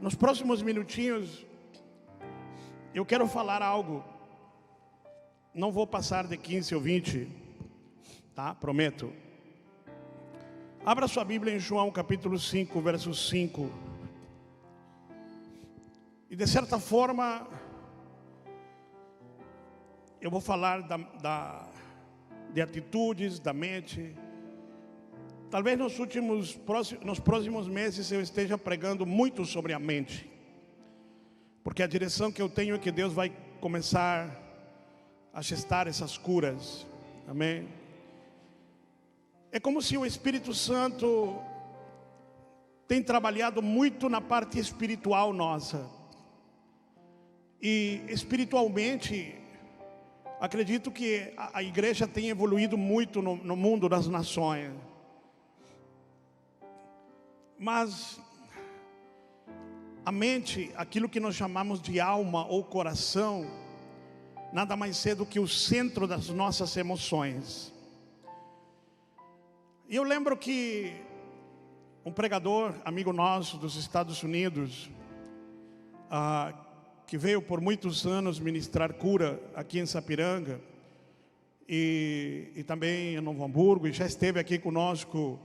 Nos próximos minutinhos, eu quero falar algo. Não vou passar de 15 ou 20, tá? Prometo. Abra sua Bíblia em João capítulo 5, verso 5. E de certa forma, eu vou falar de atitudes, da mente. Talvez nos próximos meses eu esteja pregando muito sobre a mente. Porque a direção que eu tenho é que Deus vai começar a gestar essas curas. Amém? É como se o Espírito Santo tem trabalhado muito na parte espiritual nossa. E espiritualmente, acredito que a igreja tem evoluído muito no mundo das nações. Mas a mente, aquilo que nós chamamos de alma ou coração, nada mais é do que o centro das nossas emoções. E eu lembro que um pregador, amigo nosso dos Estados Unidos, que veio por muitos anos ministrar cura aqui em Sapiranga e também em Novo Hamburgo, e já esteve aqui conosco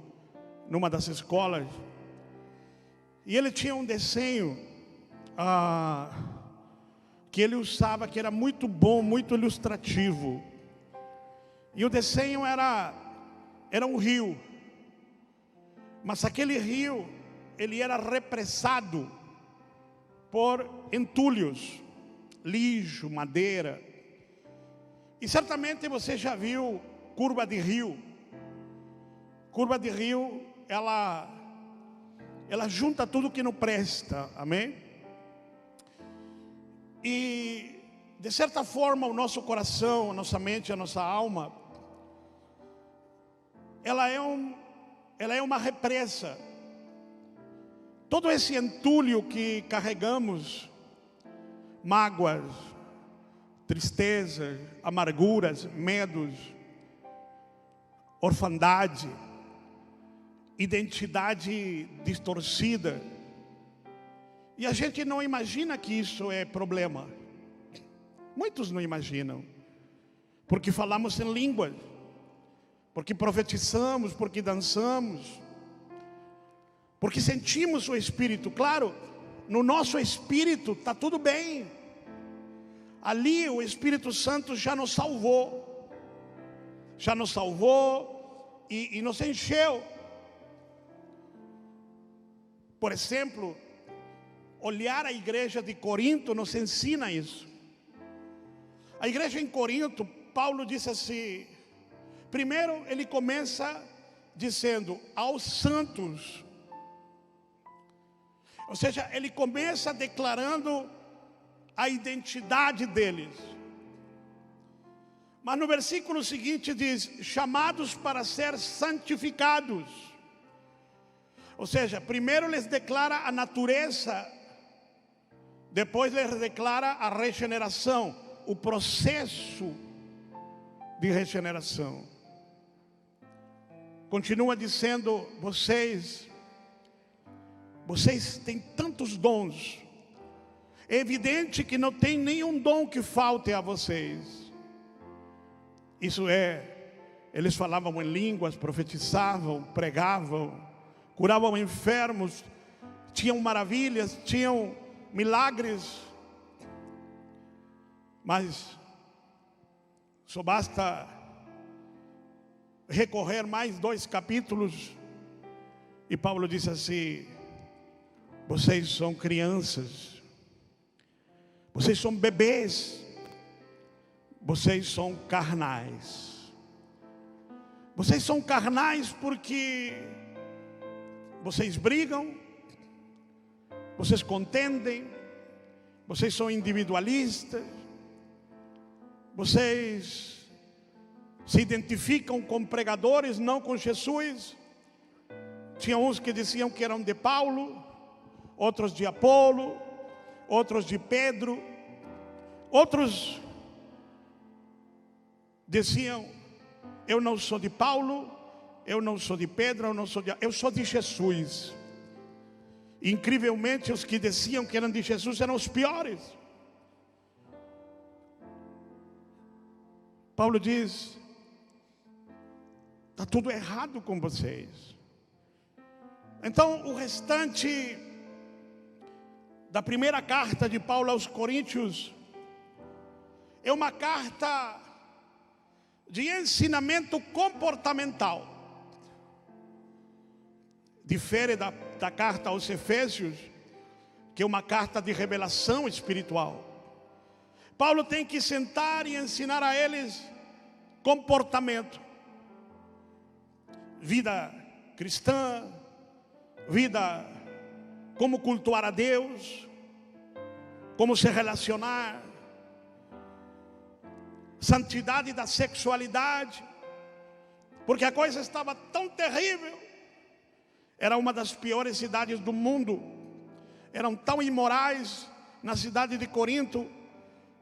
numa das escolas. E ele tinha um desenho que ele usava, que era muito bom, muito ilustrativo. E o desenho era um rio. Mas aquele rio, ele era represado por entulhos, lixo, madeira. E certamente você já viu curva de rio. Curva de rio, ela junta tudo que não presta, amém? E de certa forma o nosso coração, a nossa mente, a nossa alma, ela é uma represa. Todo esse entulho que carregamos, mágoas, tristezas, amarguras, medos, orfandade, identidade distorcida. E a gente não imagina que isso é problema. Muitos não imaginam. Porque falamos em línguas, porque profetizamos, porque dançamos, porque sentimos o Espírito. Claro, no nosso espírito está tudo bem. Ali o Espírito Santo já nos salvou. Já nos salvou e nos encheu. Por exemplo, olhar a igreja de Corinto nos ensina isso. A igreja em Corinto, Paulo disse assim, primeiro ele começa dizendo aos santos. Ou seja, ele começa declarando a identidade deles. Mas no versículo seguinte diz, chamados para ser santificados. Ou seja, primeiro lhes declara a natureza, depois lhes declara a regeneração, o processo de regeneração. Continua dizendo, vocês têm tantos dons. É evidente que não tem nenhum dom que falte a vocês. Isso eles falavam em línguas, profetizavam, pregavam, curavam enfermos, tinham maravilhas, tinham milagres. Mas só basta recorrer mais 2 capítulos e Paulo diz assim, vocês são crianças, vocês são bebês, vocês são carnais. Vocês são carnais porque vocês brigam, vocês contendem, vocês são individualistas, vocês se identificam com pregadores, não com Jesus. Tinha uns que diziam que eram de Paulo, outros de Apolo, outros de Pedro, outros diziam, eu não sou de Paulo, eu não sou de Pedro, eu sou de Jesus. Incrivelmente, os que diziam que eram de Jesus eram os piores. Paulo diz: está tudo errado com vocês. Então, o restante da primeira carta de Paulo aos Coríntios é uma carta de ensinamento comportamental. Difere da carta aos Efésios, que é uma carta de revelação espiritual. Paulo tem que sentar e ensinar a eles comportamento, vida cristã, vida, como cultuar a Deus, como se relacionar, santidade da sexualidade, porque a coisa estava tão terrível. Era uma das piores cidades do mundo. Eram tão imorais na cidade de Corinto,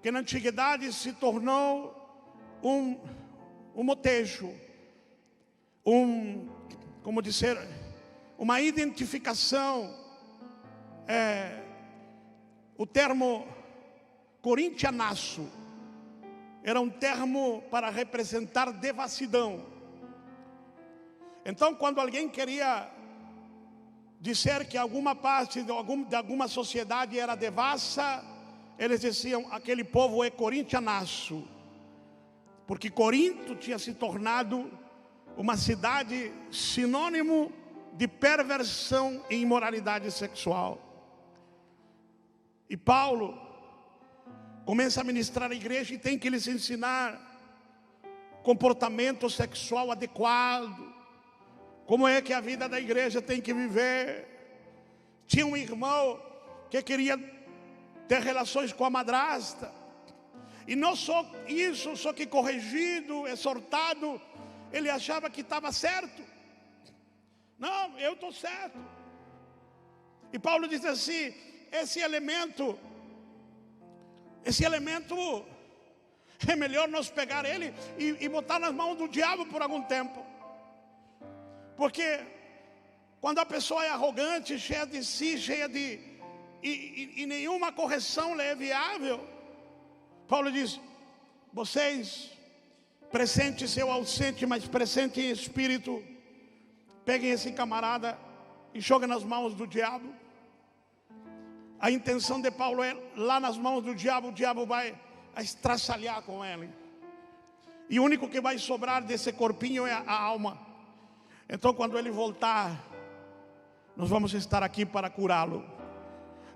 que na antiguidade se tornou um motejo, como dizer, uma identificação. O termo corintianaço era um termo para representar devassidão. Então, quando alguém queria dizer que alguma parte de alguma sociedade era devassa, eles diziam: aquele povo é corintianaço, porque Corinto tinha se tornado uma cidade sinônimo de perversão e imoralidade sexual. E Paulo começa a ministrar a igreja e tem que lhes ensinar comportamento sexual adequado, como é que a vida da igreja tem que viver. Tinha um irmão que queria ter relações com a madrasta, e não só isso, só que corrigido, exortado, ele achava que estava certo. Não, eu estou certo. E Paulo diz assim: esse elemento é melhor nós pegar ele e botar nas mãos do diabo por algum tempo. Porque quando a pessoa é arrogante, cheia de si, e nenhuma correção lhe é viável, Paulo diz: vocês, presente seu ausente, mas presente em espírito, peguem esse camarada e joguem nas mãos do diabo. A intenção de Paulo é: lá nas mãos do diabo, o diabo vai estraçalhar com ele, e o único que vai sobrar desse corpinho é a alma. Então, quando ele voltar, nós vamos estar aqui para curá-lo.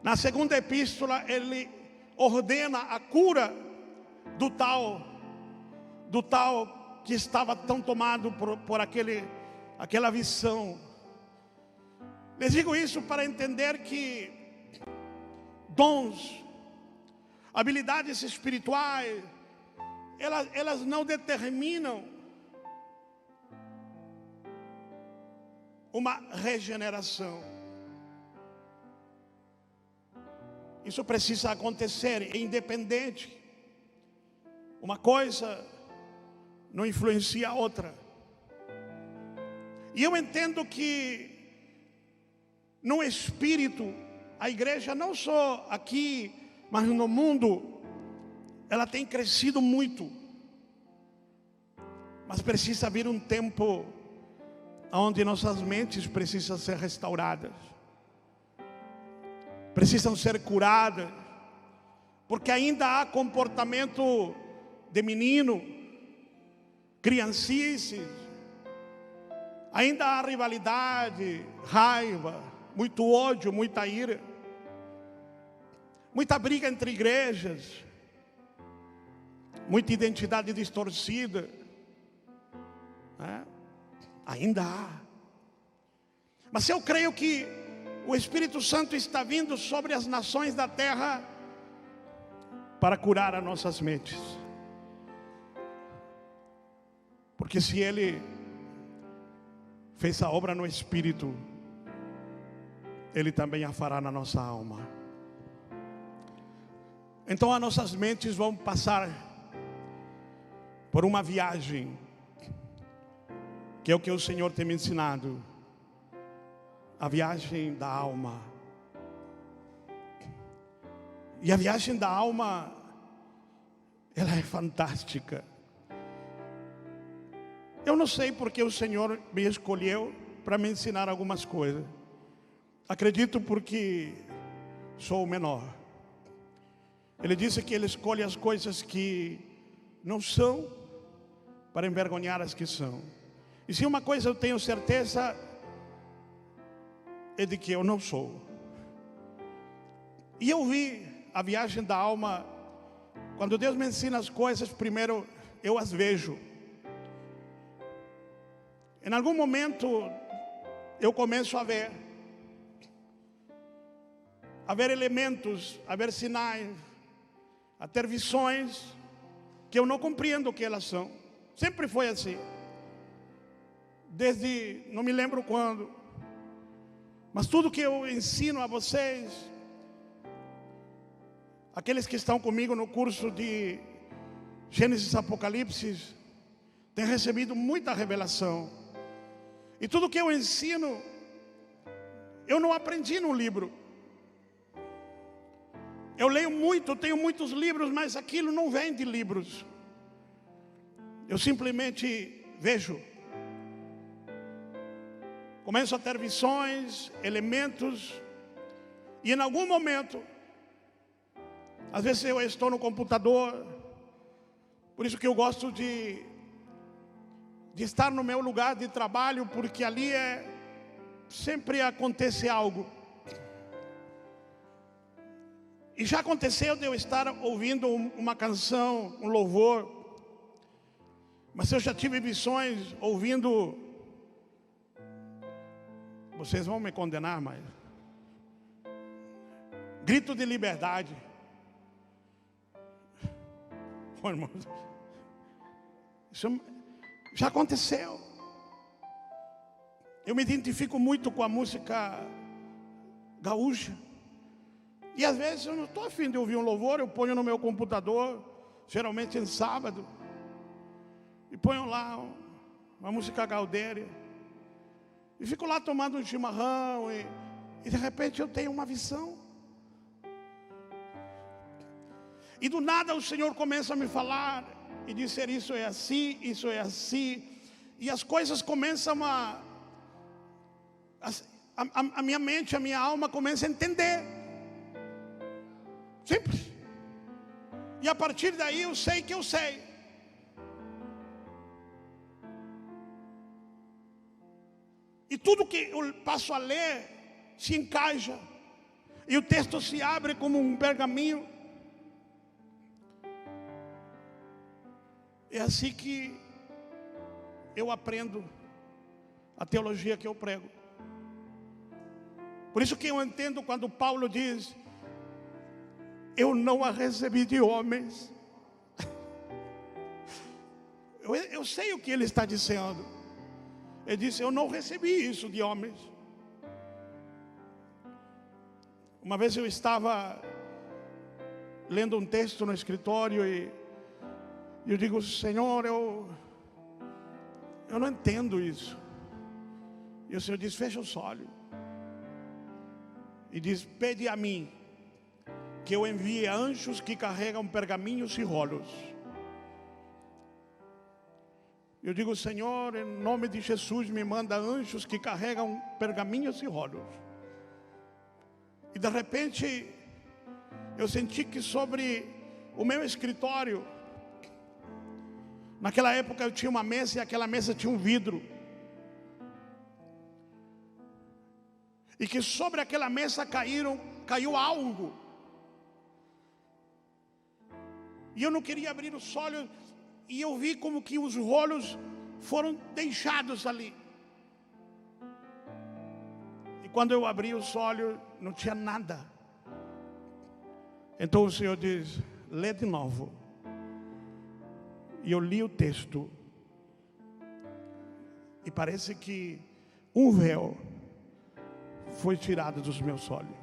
Na segunda epístola, ele ordena a cura do tal que estava tão tomado por aquela visão. Les digo isso para entender que dons, habilidades espirituais, elas não determinam uma regeneração. Isso precisa acontecer, é independente. Uma coisa não influencia a outra. E eu entendo que no espírito, a igreja, não só aqui, mas no mundo, ela tem crescido muito. Mas precisa vir um tempo onde nossas mentes precisam ser restauradas, precisam ser curadas, porque ainda há comportamento de menino, criancices, ainda há rivalidade, raiva, muito ódio, muita ira, muita briga entre igrejas, muita identidade distorcida, né? Ainda há. Mas eu creio que o Espírito Santo está vindo sobre as nações da terra para curar as nossas mentes. Porque se Ele fez a obra no Espírito, Ele também a fará na nossa alma. Então as nossas mentes vão passar por uma viagem, que é o que o Senhor tem me ensinado, a viagem da alma. E a viagem da alma, ela é fantástica. Eu não sei porque o Senhor me escolheu para me ensinar algumas coisas. Acredito porque sou o menor. Ele disse que Ele escolhe as coisas que não são para envergonhar as que são. E se uma coisa eu tenho certeza, é de que eu não sou. E eu vi a viagem da alma. Quando Deus me ensina as coisas, primeiro eu as vejo. Em algum momento eu começo a ver elementos, a ver sinais, a ter visões que eu não compreendo o que elas são. Sempre foi assim. Desde, não me lembro quando, mas tudo que eu ensino a vocês, aqueles que estão comigo no curso de Gênesis e Apocalipse, têm recebido muita revelação. E tudo que eu ensino, eu não aprendi no livro. Eu leio muito, tenho muitos livros, mas aquilo não vem de livros. Eu simplesmente vejo. Começo a ter visões, elementos. E em algum momento, às vezes eu estou no computador. Por isso que eu gosto de estar no meu lugar de trabalho, porque ali sempre acontece algo. E já aconteceu de eu estar ouvindo uma canção, um louvor, mas eu já tive visões ouvindo. Vocês vão me condenar, mas grito de liberdade. Pô, irmão, isso já aconteceu. Eu me identifico muito com a música gaúcha. E às vezes eu não estou afim de ouvir um louvor, eu ponho no meu computador, geralmente em sábado, e ponho lá uma música gaudéria, e fico lá tomando um chimarrão, e de repente eu tenho uma visão. E do nada o Senhor começa a me falar, e dizer isso é assim, e as coisas começam a minha mente, a minha alma começa a entender. Simples. E a partir daí eu sei que eu sei. E tudo que eu passo a ler se encaixa. E o texto se abre como um pergaminho. É assim que eu aprendo a teologia que eu prego. Por isso que eu entendo quando Paulo diz: eu não a recebi de homens. Eu sei o que ele está dizendo. Ele disse: eu não recebi isso de homens. Uma vez eu estava lendo um texto no escritório e eu digo: Senhor, eu não entendo isso. E o Senhor diz: fecha os olhos. E diz: pede a mim que eu envie anjos que carregam pergaminhos e rolos. Eu digo: Senhor, em nome de Jesus, me manda anjos que carregam pergaminhos e rolos. E de repente eu senti que sobre o meu escritório, naquela época eu tinha uma mesa, e aquela mesa tinha um vidro, e que sobre aquela mesa caiu algo. E eu não queria abrir os olhos, e eu vi como que os rolos foram deixados ali. E quando eu abri os olhos, não tinha nada. Então o Senhor diz: lê de novo. E eu li o texto, e parece que um véu foi tirado dos meus olhos.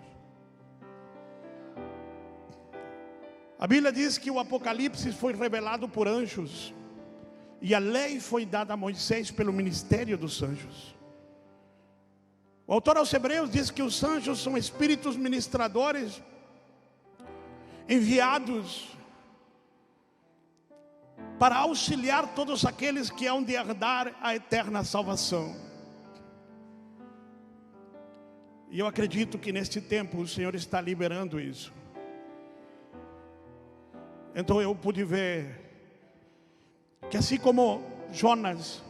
A Bíblia diz que o Apocalipse foi revelado por anjos, e a lei foi dada a Moisés pelo ministério dos anjos. O autor aos Hebreus diz que os anjos são espíritos ministradores enviados para auxiliar todos aqueles que hão de herdar a eterna salvação. E eu acredito que neste tempo o Senhor está liberando isso. Então eu pude ver que assim como Jonas,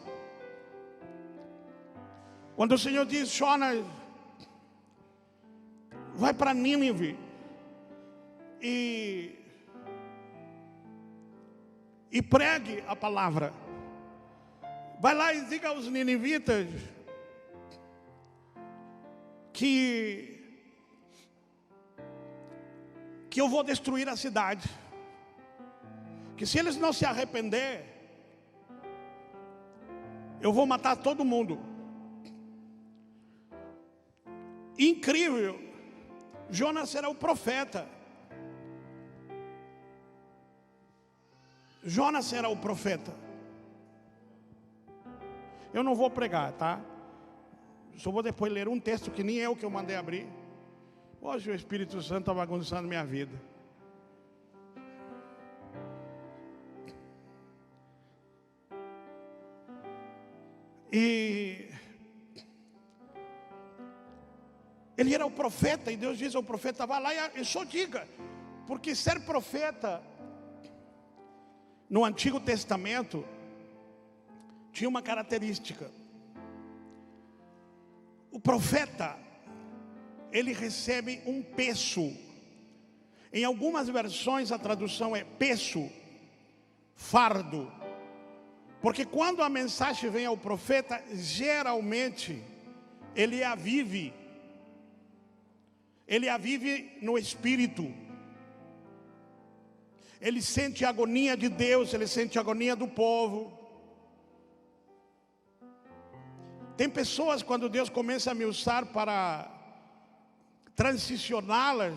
quando o Senhor diz: Jonas, vai para Nínive e pregue a palavra. Vai lá e diga aos ninivitas que eu vou destruir a cidade. Que se eles não se arrepender, eu vou matar todo mundo. Incrível. Jonas era o profeta. Jonas era o profeta. Eu não vou pregar, tá? Só vou depois ler um texto que nem eu que eu mandei abrir. Hoje o Espírito Santo está bagunçando minha vida. E ele era o profeta, e Deus diz ao profeta: vá lá e só diga. Porque ser profeta no Antigo Testamento tinha uma característica. O profeta, ele recebe um peso. Em algumas versões a tradução é peso, fardo. Porque quando a mensagem vem ao profeta, geralmente ele a vive. Ele a vive no espírito. Ele sente a agonia de Deus, ele sente a agonia do povo. Tem pessoas, quando Deus começa a me usar para transicioná-las,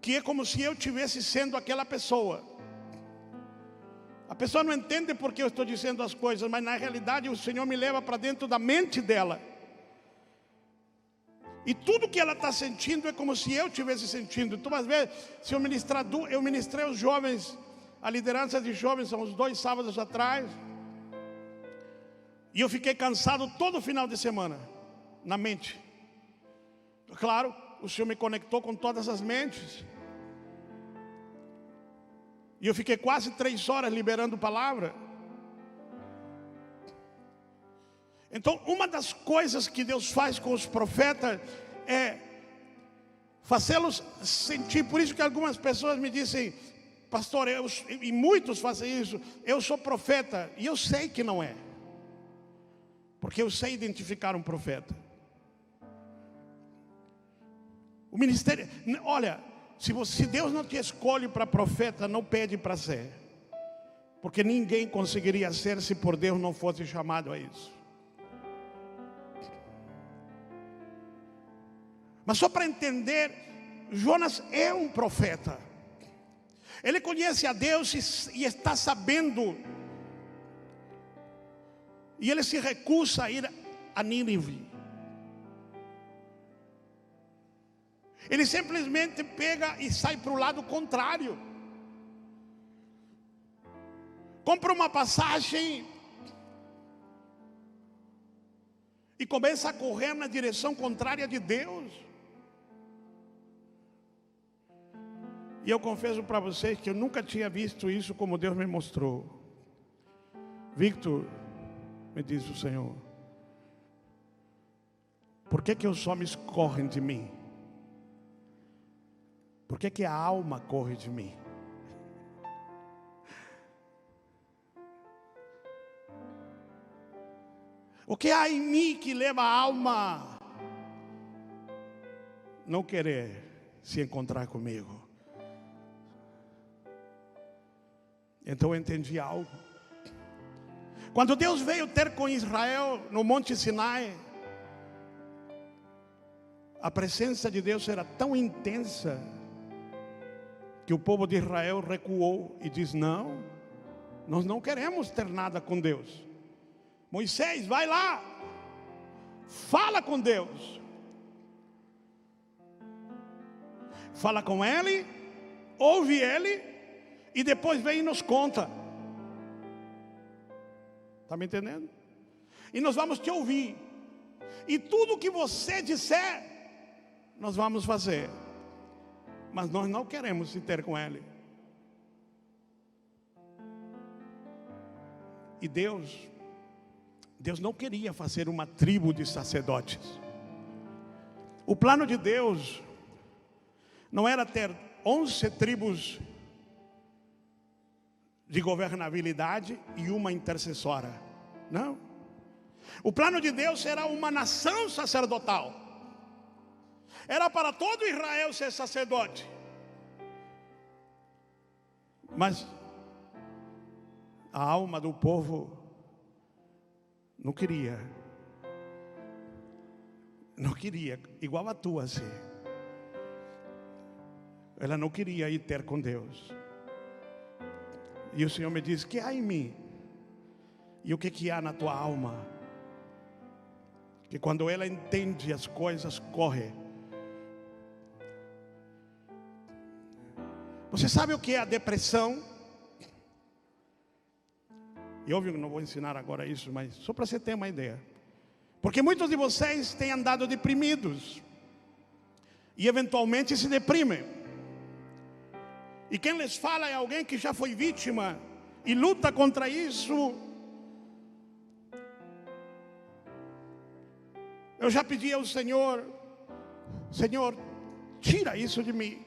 que é como se eu estivesse sendo aquela pessoa. A pessoa não entende porque eu estou dizendo as coisas, mas na realidade o Senhor me leva para dentro da mente dela. E tudo que ela está sentindo é como se eu estivesse sentindo. Então, às vezes, se eu ministrei os jovens, a liderança de jovens, há uns 2 sábados atrás. E eu fiquei cansado todo final de semana, na mente. Claro, o Senhor me conectou com todas as mentes. E eu fiquei quase 3 horas liberando palavra. Então, uma das coisas que Deus faz com os profetas é fazê-los sentir. Por isso que algumas pessoas me dizem: pastor, e muitos fazem isso, eu sou profeta. E eu sei que não é. Porque eu sei identificar um profeta. O ministério, olha, se Deus não te escolhe para profeta, não pede para ser. Porque ninguém conseguiria ser se por Deus não fosse chamado a isso. Mas só para entender, Jonas é um profeta. Ele conhece a Deus e está sabendo. E ele se recusa a ir a Nínive. Ele simplesmente pega e sai para o lado contrário. Compra uma passagem e começa a correr na direção contrária de Deus. E eu confesso para vocês que eu nunca tinha visto isso como Deus me mostrou. Victor, me diz o Senhor, por que os homens correm de mim? Por que a alma corre de mim? O que há em mim que leva a alma não querer se encontrar comigo? Então eu entendi algo. Quando Deus veio ter com Israel no Monte Sinai, a presença de Deus era tão intensa que o povo de Israel recuou e disse: não, nós não queremos ter nada com Deus. Moisés, vai lá, fala com Deus. fala com ele, ouve ele, e depois vem e nos conta. Está me entendendo? E nós vamos te ouvir. E tudo que você disser, nós vamos fazer. Mas nós não queremos se ter com ele. E Deus não queria fazer uma tribo de sacerdotes. O plano de Deus não era ter 11 tribos de governabilidade e uma intercessora. Não. O plano de Deus era uma nação sacerdotal. Era para todo Israel ser sacerdote. Mas a alma do povo não queria. Não queria, igual a tua assim. Ela não queria ir ter com Deus. E o Senhor me diz: que há em mim? E o que há na tua alma? Que quando ela entende as coisas, corre. Você sabe o que é a depressão? E óbvio que não vou ensinar agora isso, mas só para você ter uma ideia. Porque muitos de vocês têm andado deprimidos e eventualmente se deprimem. E quem lhes fala é alguém que já foi vítima e luta contra isso. Eu já pedi ao Senhor: Senhor, tira isso de mim.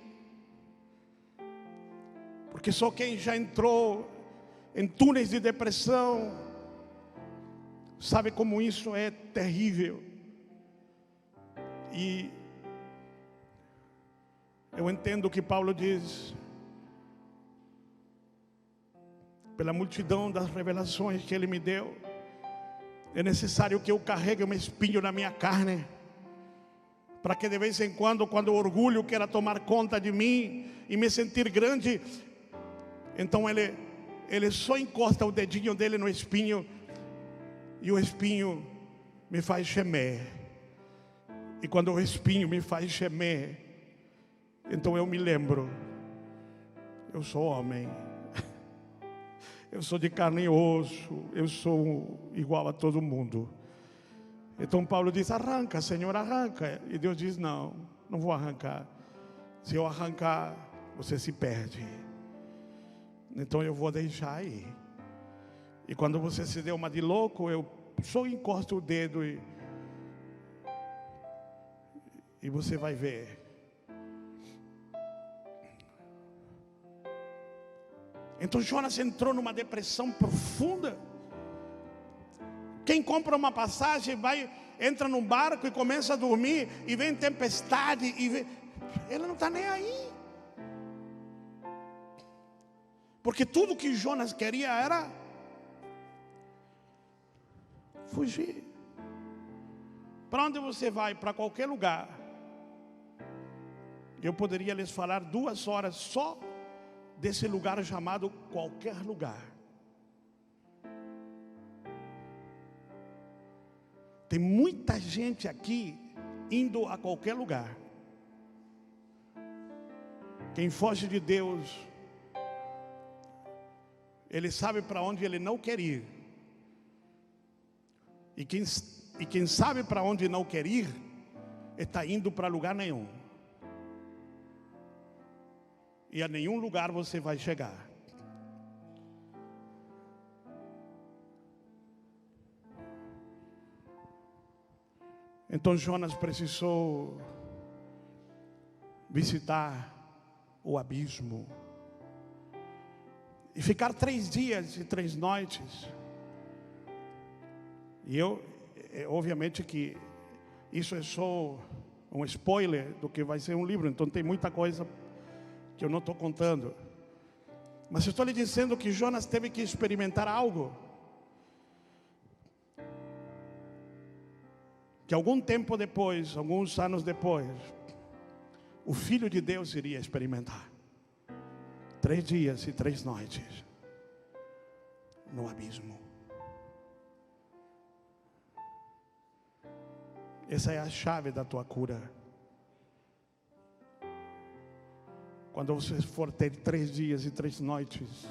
Porque só quem já entrou em túneis de depressão sabe como isso é terrível. E eu entendo o que Paulo diz: pela multidão das revelações que ele me deu, é necessário que eu carregue um espinho na minha carne, para que de vez em quando o orgulho queira tomar conta de mim e me sentir grande, então ele só encosta o dedinho dele no espinho, e o espinho me faz gemer. E quando o espinho me faz gemer, então eu me lembro: eu sou homem, eu sou de carne e osso, eu sou igual a todo mundo. Então Paulo diz: arranca, Senhor, arranca. E Deus diz: não vou arrancar. Se eu arrancar, você se perde. Então eu vou deixar aí. E quando você se der uma de louco, eu só encosto o dedo e você vai ver. Então Jonas entrou numa depressão profunda. Quem compra uma passagem, entra num barco e começa a dormir, e vem tempestade, ele não está nem aí. Porque tudo que Jonas queria era fugir. Para onde você vai? Para qualquer lugar. Eu poderia lhes falar 2 horas só desse lugar chamado qualquer lugar. Tem muita gente aqui indo a qualquer lugar. Quem foge de Deus, ele sabe para onde ele não quer ir. E quem sabe para onde não quer ir, está indo para lugar nenhum. E a nenhum lugar você vai chegar. Então Jonas precisou visitar o abismo e ficar 3 dias e 3 noites. E obviamente que isso é só um spoiler do que vai ser um livro. Então tem muita coisa que eu não estou contando. Mas eu estou lhe dizendo que Jonas teve que experimentar algo que algum tempo depois, alguns anos depois, o Filho de Deus iria experimentar. 3 dias e 3 noites no abismo. Essa é a chave da tua cura. quando você for ter 3 dias e 3 noites,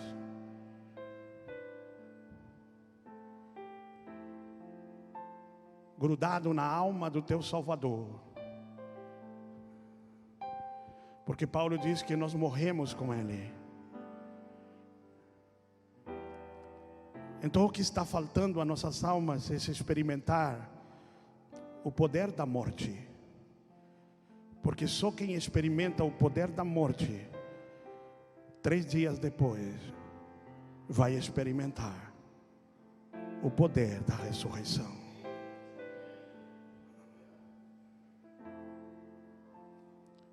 grudado na alma do teu Salvador. Porque Paulo diz que nós morremos com Ele. Então o que está faltando a nossas almas é experimentar o poder da morte. Porque só quem experimenta o poder da morte, 3 dias depois, vai experimentar o poder da ressurreição.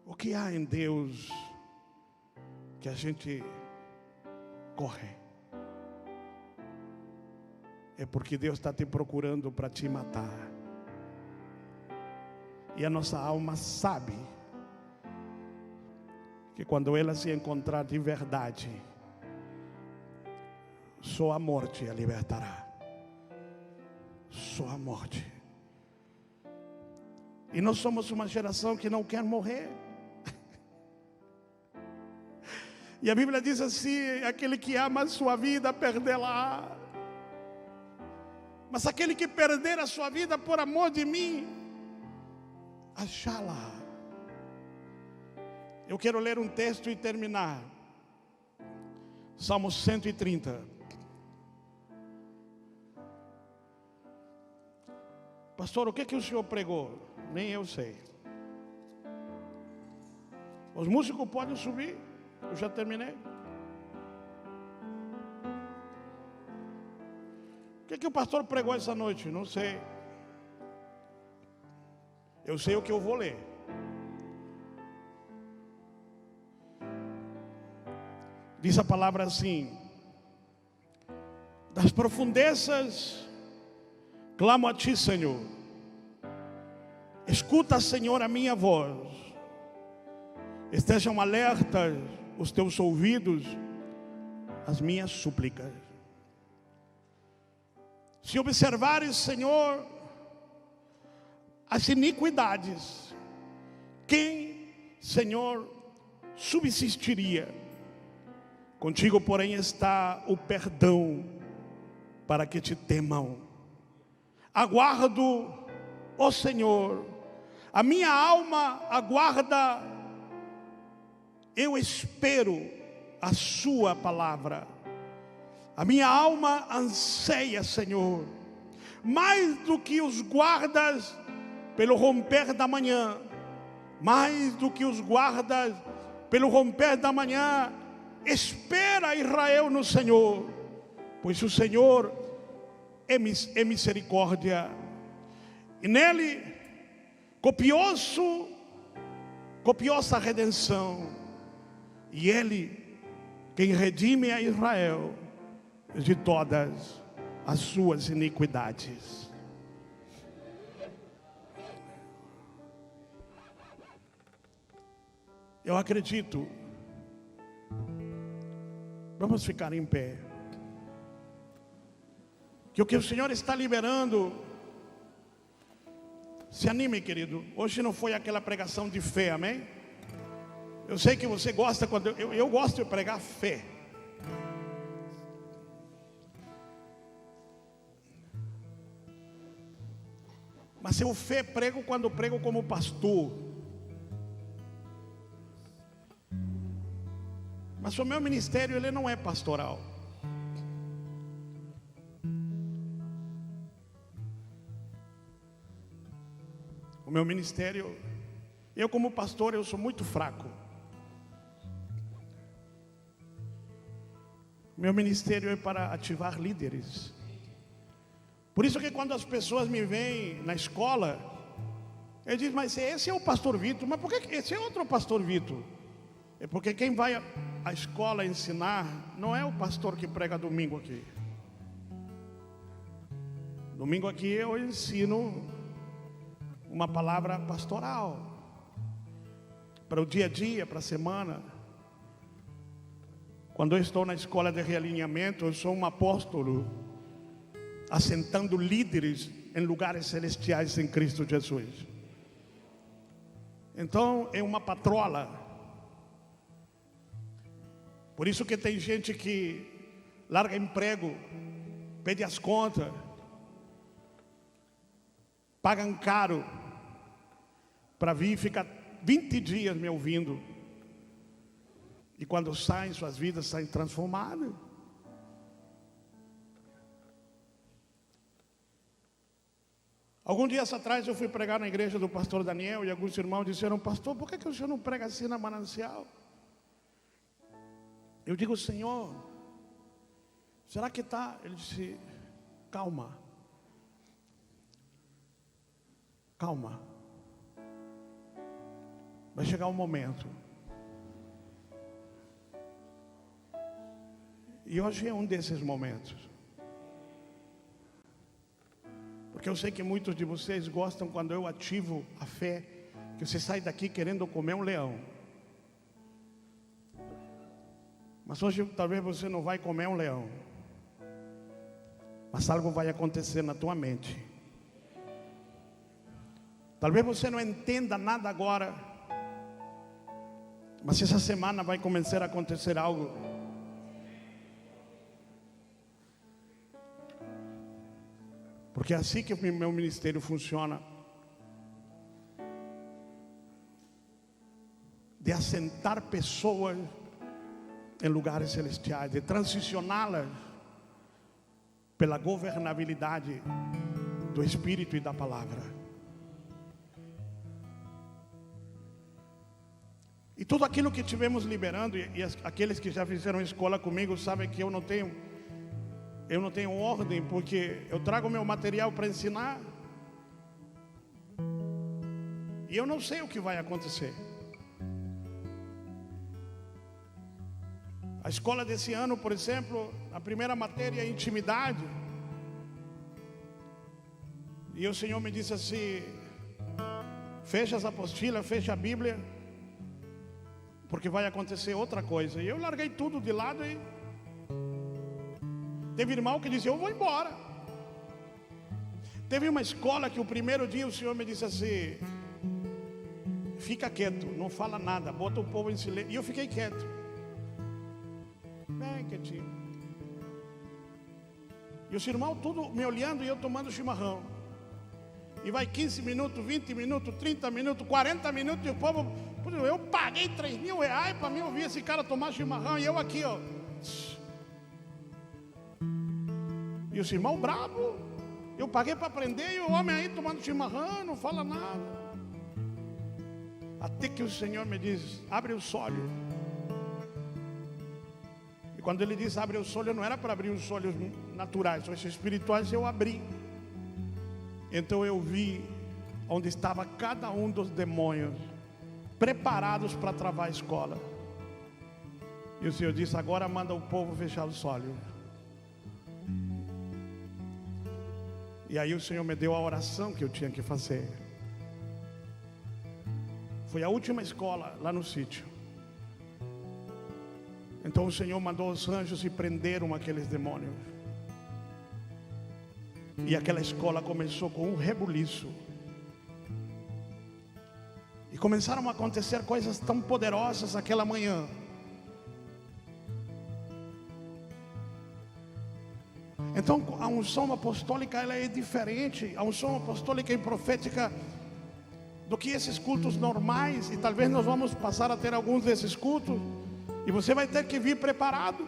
O que há em Deus que a gente corre? É porque Deus está te procurando para te matar. E a nossa alma sabe que quando ela se encontrar de verdade, só a morte a libertará. Só a morte. E nós somos uma geração que não quer morrer. E a Bíblia diz assim: aquele que ama a sua vida, perdê-la. Mas aquele que perder a sua vida por amor de mim, achá-la. Eu quero ler um texto e terminar. Salmo 130. Pastor, o que o senhor pregou? Nem eu sei. Os músicos podem subir. Eu já terminei. O que o pastor pregou essa noite? Não sei. Eu sei o que eu vou ler. Diz a palavra assim: das profundezas clamo a ti, Senhor. Escuta, Senhor, a minha voz. Estejam alertas os teus ouvidos às minhas súplicas. Se observares, Senhor, as iniquidades, quem, Senhor, subsistiria? Contigo, porém, está o perdão, para que te temam. Aguardo, ó Senhor, a minha alma aguarda, eu espero a sua palavra. A minha alma anseia, Senhor, mais do que os guardas pelo romper da manhã, mais do que os guardas pelo romper da manhã. Espera, Israel, no Senhor, pois o Senhor é misericórdia, e nele copiosa redenção, e Ele quem redime a Israel de todas as suas iniquidades. Eu acredito. Vamos ficar em pé. Que o que o Senhor está liberando, se anime, querido. Hoje não foi aquela pregação de fé, amém? Eu sei que você gosta, quando eu gosto de pregar fé. Mas eu fé prego quando prego como pastor. Mas o meu ministério, ele não é pastoral. O meu ministério, eu como pastor, eu sou muito fraco. Meu ministério é para ativar líderes. Por isso que quando as pessoas me veem na escola, eu digo, mas esse é o pastor Vitor. Mas por que esse é outro pastor Vitor? É porque quem vai à escola ensinar não é o pastor que prega domingo aqui. Domingo aqui eu ensino uma palavra pastoral para o dia a dia, para a semana. Quando eu estou na escola de realinhamento, eu sou um apóstolo, assentando líderes em lugares celestiais em Cristo Jesus. Então é uma patrola. Por isso que tem gente que larga emprego, pede as contas, pagam caro para vir e ficar 20 dias me ouvindo. E quando saem, suas vidas saem transformadas. Alguns dias atrás eu fui pregar na igreja do pastor Daniel e alguns irmãos disseram: pastor, por que o senhor não prega assim na Manancial? Eu digo: Senhor, será que está? Ele disse: calma, calma, vai chegar um momento. E hoje é um desses momentos. Porque eu sei que muitos de vocês gostam quando eu ativo a fé, que você sai daqui querendo comer um leão. Mas hoje talvez você não vai comer um leão, mas algo vai acontecer na tua mente. Talvez você não entenda nada agora, mas essa semana vai começar a acontecer algo. Porque é assim que o meu ministério funciona. De assentar pessoas em lugares celestiais, de transicioná-las pela governabilidade do Espírito e da Palavra. E tudo aquilo que tivemos liberando, e aqueles que já fizeram escola comigo sabem que eu não tenho ordem, porque eu trago meu material para ensinar e eu não sei o que vai acontecer. A escola desse ano, por exemplo, a primeira matéria é intimidade. E o Senhor me disse assim: fecha as apostilas, fecha a Bíblia, porque vai acontecer outra coisa. E eu larguei tudo de lado e teve irmão que disse: eu vou embora. Teve uma escola que o primeiro dia o Senhor me disse assim: fica quieto, não fala nada, bota o povo em silêncio. E eu fiquei quieto, bem quietinho. E os irmãos tudo me olhando e eu tomando chimarrão. E vai 15 minutos, 20 minutos, 30 minutos, 40 minutos. E o povo, eu paguei 3.000 reais para mim ouvir esse cara tomar chimarrão. E eu aqui, ó. E os irmãos bravos. Eu paguei para aprender e o homem aí tomando chimarrão, não fala nada. Até que o Senhor me diz: abre os olhos. E quando Ele diz abre os olhos, não era para abrir os olhos naturais, os espirituais eu abri. Então eu vi onde estava cada um dos demônios, preparados para travar a escola. E o Senhor disse: agora manda o povo fechar os olhos. E aí o Senhor me deu a oração que eu tinha que fazer. Foi a última escola lá no sítio. Então o Senhor mandou os anjos e prenderam aqueles demônios. E aquela escola começou com um rebuliço. E começaram a acontecer coisas tão poderosas aquela manhã. Então a unção apostólica ela é diferente. A unção apostólica e profética do que esses cultos normais. E talvez nós vamos passar a ter alguns desses cultos. E você vai ter que vir preparado.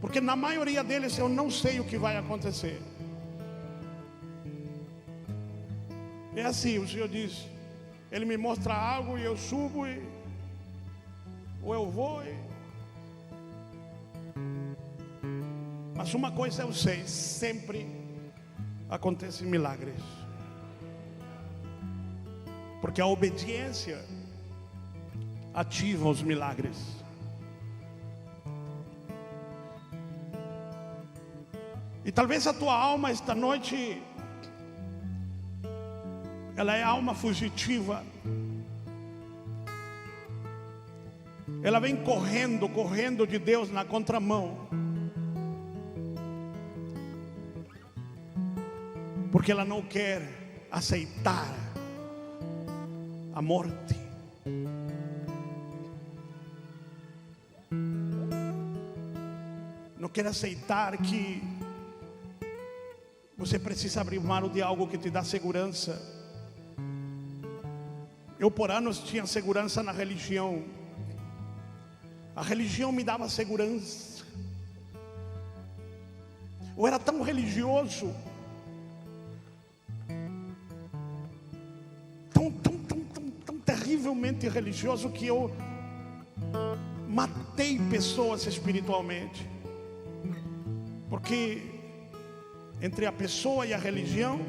Porque na maioria deles eu não sei o que vai acontecer. É assim, o Senhor diz: Ele me mostra algo e eu subo ou eu vou Mas uma coisa eu sei: sempre acontecem milagres. Porque a obediência ativa os milagres. E talvez a tua alma esta noite, ela é alma fugitiva. Ela vem correndo de Deus na contramão. Porque ela não quer aceitar a morte. quer aceitar que você precisa abrir mão de algo que te dá segurança. Eu por anos tinha segurança na religião. A religião me dava segurança. Eu era tão religioso, tão terrivelmente religioso, que eu matei pessoas espiritualmente. Porque entre a pessoa e a religião,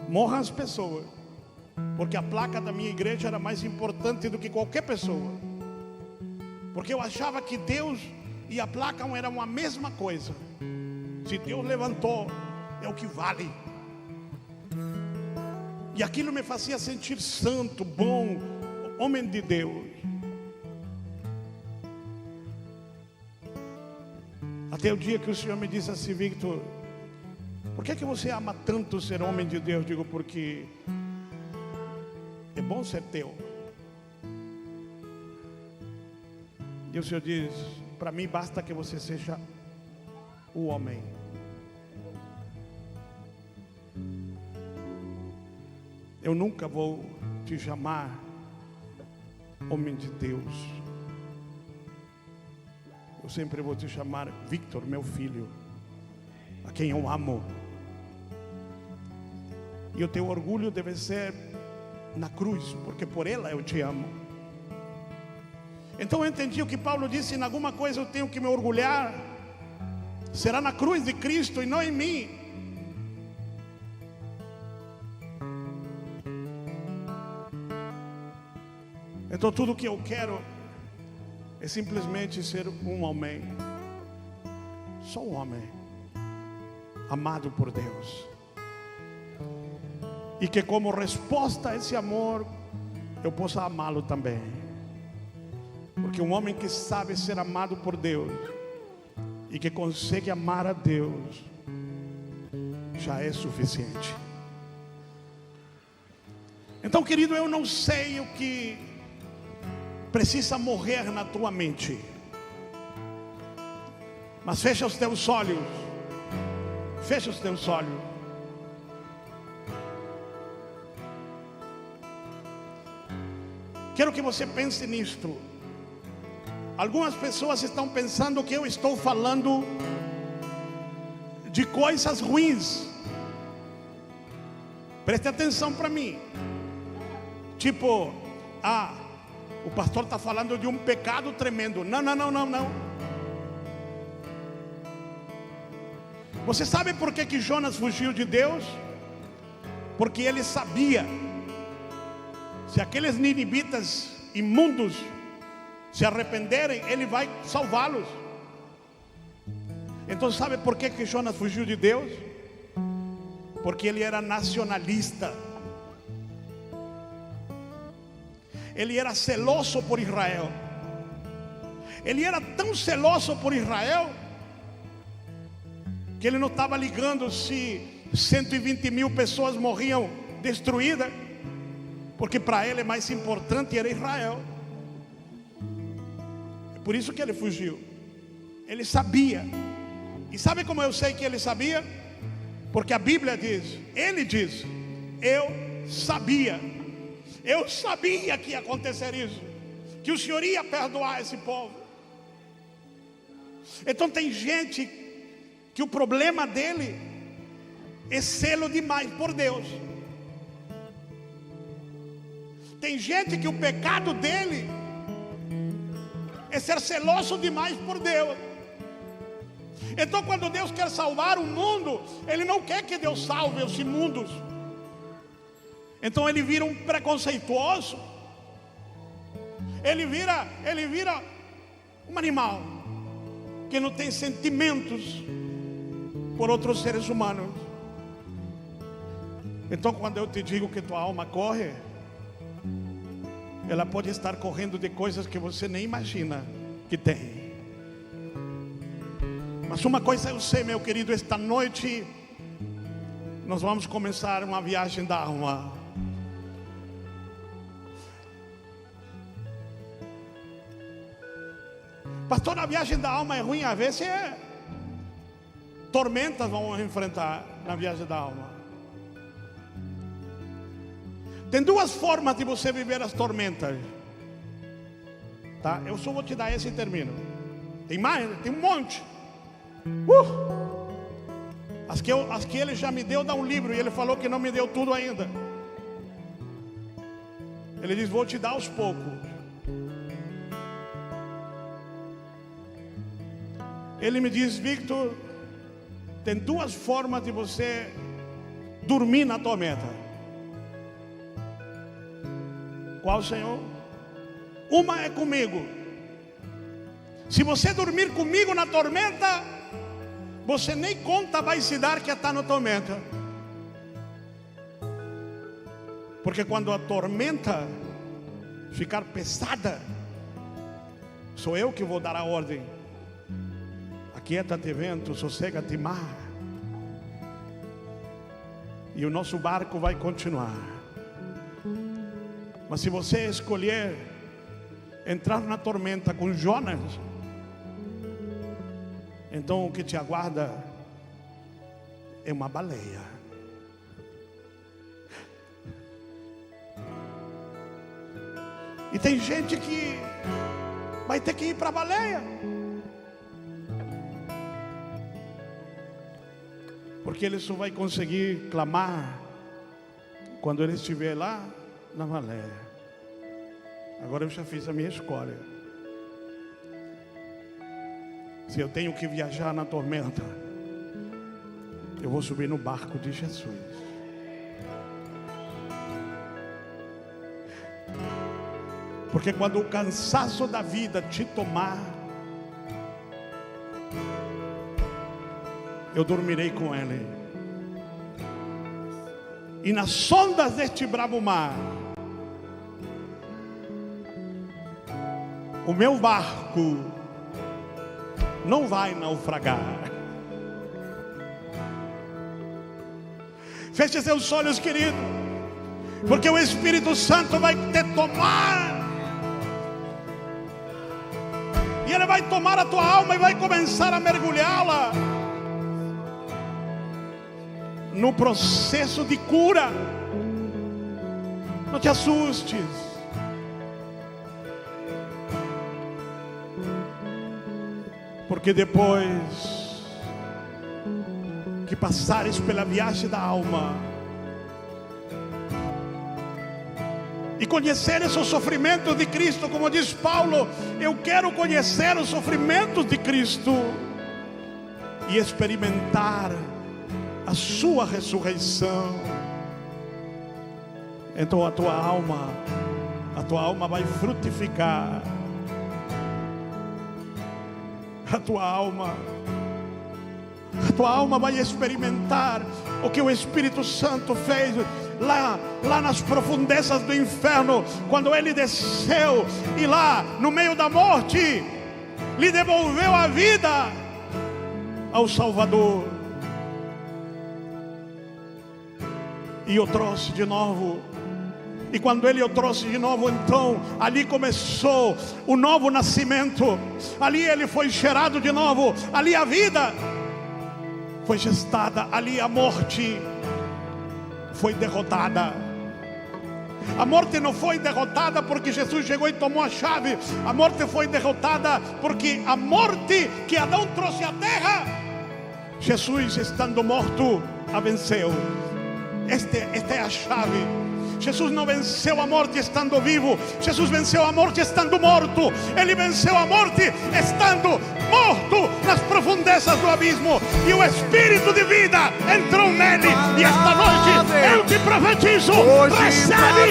morram as pessoas. Porque a placa da minha igreja era mais importante do que qualquer pessoa. Porque eu achava que Deus e a placa eram a mesma coisa. Se Deus levantou, é o que vale. E aquilo me fazia sentir santo, bom, homem de Deus. Até o dia que o Senhor me disse assim: Victor, por que você ama tanto ser homem de Deus? Digo, porque é bom ser teu. E o Senhor diz: para mim basta que você seja o homem. Eu nunca vou te chamar homem de Deus. Eu sempre vou te chamar Victor, meu filho, a quem eu amo. E o teu orgulho deve ser na cruz, porque por ela eu te amo. Então eu entendi o que Paulo disse: em alguma coisa eu tenho que me orgulhar, será na cruz de Cristo e não em mim. Então tudo que eu quero é simplesmente ser um homem, só um homem, amado por Deus. E que como resposta a esse amor, eu possa amá-lo também. Porque um homem que sabe ser amado por Deus e que consegue amar a Deus, já é suficiente. Então, querido, eu não sei o que precisa morrer na tua mente, mas fecha os teus olhos. Fecha os teus olhos. Quero que você pense nisto. Algumas pessoas estão pensando que eu estou falando de coisas ruins. Preste atenção para mim. Tipo, o pastor está falando de um pecado tremendo. Não. Você sabe por que Jonas fugiu de Deus? Porque ele sabia: se aqueles ninivitas imundos se arrependerem, ele vai salvá-los. Então sabe por que Jonas fugiu de Deus? Porque ele era nacionalista. Ele era celoso por Israel. Ele era tão celoso por Israel que ele não estava ligando se 120.000 pessoas morriam destruídas, porque para ele mais importante era Israel. É por isso que ele fugiu. Ele sabia. E sabe como eu sei que ele sabia? Porque a Bíblia diz, ele diz: eu sabia que ia acontecer isso, que o Senhor ia perdoar esse povo. Então tem gente que o problema dele é selo demais por Deus. Tem gente que o pecado dele é ser celoso demais por Deus. Então quando Deus quer salvar o mundo, Ele não quer que Deus salve os imundos. Então ele vira um preconceituoso. Ele vira um animal que não tem sentimentos por outros seres humanos. Então quando eu te digo que tua alma corre, ela pode estar correndo de coisas que você nem imagina que tem. Mas uma coisa eu sei, meu querido: esta noite nós vamos começar uma viagem da alma. Pastor, a viagem da alma é ruim? Às vezes é. tormentas vamos enfrentar na viagem da alma. Tem duas formas de você viver as tormentas, tá? Eu só vou te dar esse e termino. Tem mais? Tem um monte. As que ele já me deu, dá um livro. E ele falou que não me deu tudo ainda. Ele diz, vou te dar aos poucos. Ele me diz, Victor, tem duas formas de você dormir na tormenta. Qual, Senhor? Uma é comigo. Se você dormir comigo na tormenta, você nem conta vai se dar que está na tormenta. Porque quando a tormenta ficar pesada, sou eu que vou dar a ordem. Aquieta-te vento, sossega-te mar. E o nosso barco vai continuar. Mas se você escolher entrar na tormenta com Jonas, então o que te aguarda é uma baleia. E tem gente que vai ter que ir para a baleia, porque ele só vai conseguir clamar quando ele estiver lá na baleia. Agora eu já fiz a minha escolha. Se eu tenho que viajar na tormenta, eu vou subir no barco de Jesus. Porque quando o cansaço da vida te tomar, eu dormirei com Ele. E nas ondas deste bravo mar, o meu barco não vai naufragar. Feche seus olhos, querido, porque o Espírito Santo vai te tomar. E Ele vai tomar a tua alma e vai começar a mergulhá-la no processo de cura. Não te assustes. Porque depois que passares pela viagem da alma e conheceres o sofrimento de Cristo, como diz Paulo, eu quero conhecer os sofrimentos de Cristo e experimentar a sua ressurreição. Então a tua alma vai frutificar. A tua alma vai experimentar o que o Espírito Santo fez lá nas profundezas do inferno, quando Ele desceu e lá no meio da morte lhe devolveu a vida ao Salvador e o trouxe de novo. E quando Ele o trouxe de novo, então ali começou o novo nascimento. Ali Ele foi gerado de novo. Ali a vida foi gestada. Ali a morte foi derrotada. A morte não foi derrotada porque Jesus chegou e tomou a chave. A morte foi derrotada porque a morte que Adão trouxe à terra, Jesus, estando morto, a venceu. Esta é a chave. Jesus não venceu a morte estando vivo. Jesus venceu a morte estando morto. Ele venceu a morte estando morto nas profundezas do abismo. E o Espírito de vida entrou nele. E esta noite eu te profetizo: recebe